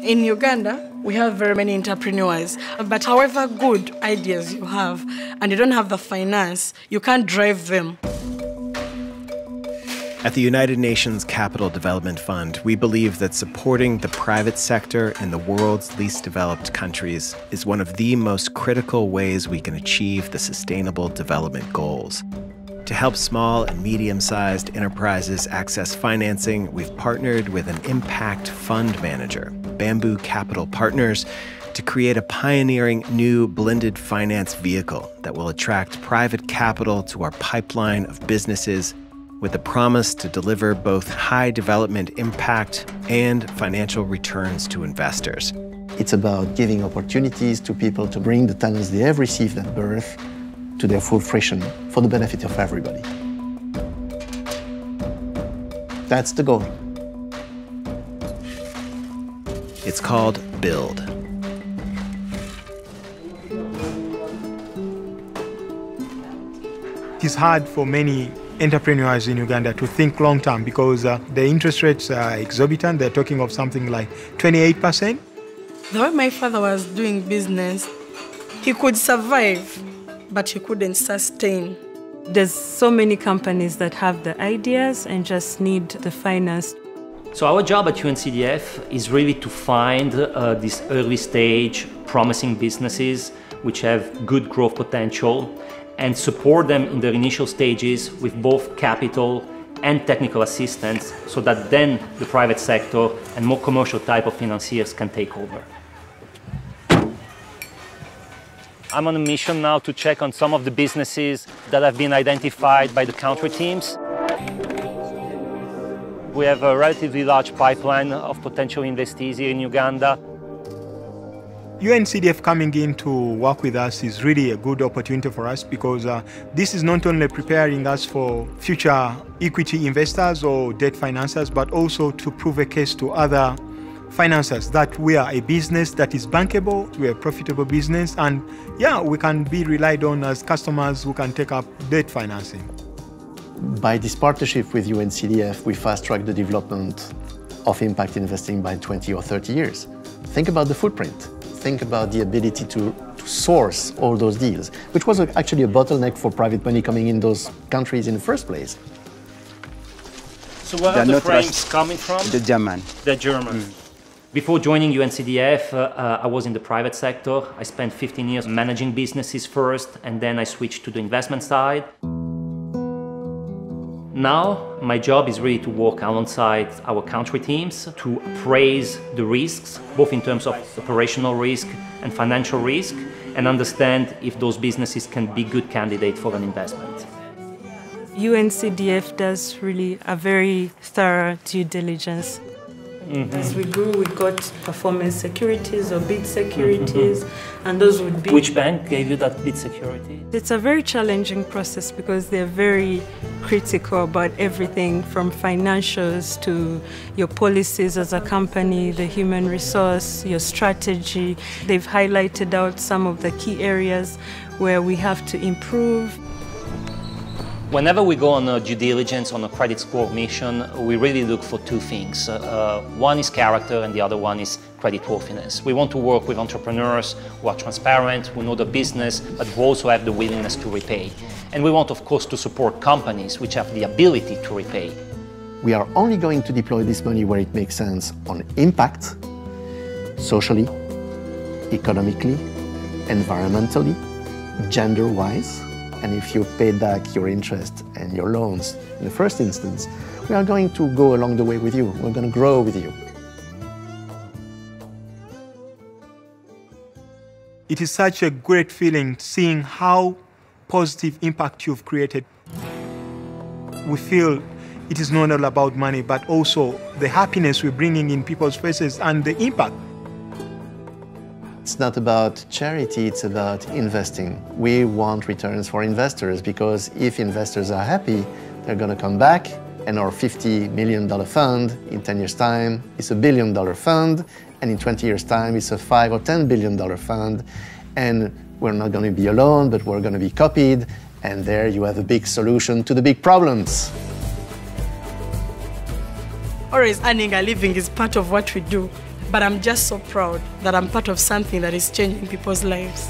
In Uganda, we have very many entrepreneurs, but however good ideas you have and you don't have the finance, you can't drive them. At the United Nations Capital Development Fund, we believe that supporting the private sector in the world's least developed countries is one of the most critical ways we can achieve the Sustainable Development Goals. To help small and medium-sized enterprises access financing, we've partnered with an impact fund manager, Bamboo Capital Partners, to create a pioneering new blended finance vehicle that will attract private capital to our pipeline of businesses with the promise to deliver both high development impact and financial returns to investors. It's about giving opportunities to people to bring the talents they have received at birth to their full fruition for the benefit of everybody. That's the goal. It's called Build. It's hard for many entrepreneurs in Uganda to think long term because the interest rates are exorbitant. They're talking of something like 28%. The way my father was doing business, he could survive, but he couldn't sustain. There's so many companies that have the ideas and just need the finance. So our job at UNCDF is really to find these early stage promising businesses which have good growth potential and support them in their initial stages with both capital and technical assistance so that then the private sector and more commercial type of financiers can take over. I'm on a mission now to check on some of the businesses that have been identified by the country teams. We have a relatively large pipeline of potential investees here in Uganda. UNCDF coming in to work with us is really a good opportunity for us because this is not only preparing us for future equity investors or debt financiers, but also to prove a case to other financiers that we are a business that is bankable, we are a profitable business, and yeah, we can be relied on as customers who can take up debt financing. By this partnership with UNCDF, we fast-track the development of impact investing by 20 or 30 years. Think about the footprint. Think about the ability to source all those deals, which was actually a bottleneck for private money coming in those countries in the first place. So where are the frames coming from? The German. The German. Before joining UNCDF, I was in the private sector. I spent 15 years managing businesses first, and then I switched to the investment side. Now, my job is really to work alongside our country teams to appraise the risks, both in terms of operational risk and financial risk, and understand if those businesses can be good candidates for an investment. UNCDF does really a very thorough due diligence. As we grew, we got performance securities or bid securities, and those would be... Which bank gave you that bid security? It's a very challenging process because they're very critical about everything from financials to your policies as a company, the human resource, your strategy. They've highlighted out some of the key areas where we have to improve. Whenever we go on a due diligence, on a credit score mission, we really look for two things. One is character and the other one is creditworthiness. We want to work with entrepreneurs who are transparent, who know the business, but who also have the willingness to repay. And we want, of course, to support companies which have the ability to repay. We are only going to deploy this money where it makes sense on impact, socially, economically, environmentally, gender-wise. And if you pay back your interest and your loans in the first instance, we are going to go along the way with you. We're going to grow with you. It is such a great feeling seeing how positive impact you've created. We feel it is not all about money, but also the happiness we're bringing in people's faces and the impact. It's not about charity, it's about investing. We want returns for investors because if investors are happy, they're going to come back, and our $50 million fund in 10 years' time is $1 billion fund, and in 20 years' time it's a $5 or $10 billion fund. And we're not going to be alone, but we're going to be copied, and there you have a big solution to the big problems. always earning a living is part of what we do. But I'm just so proud that I'm part of something that is changing people's lives.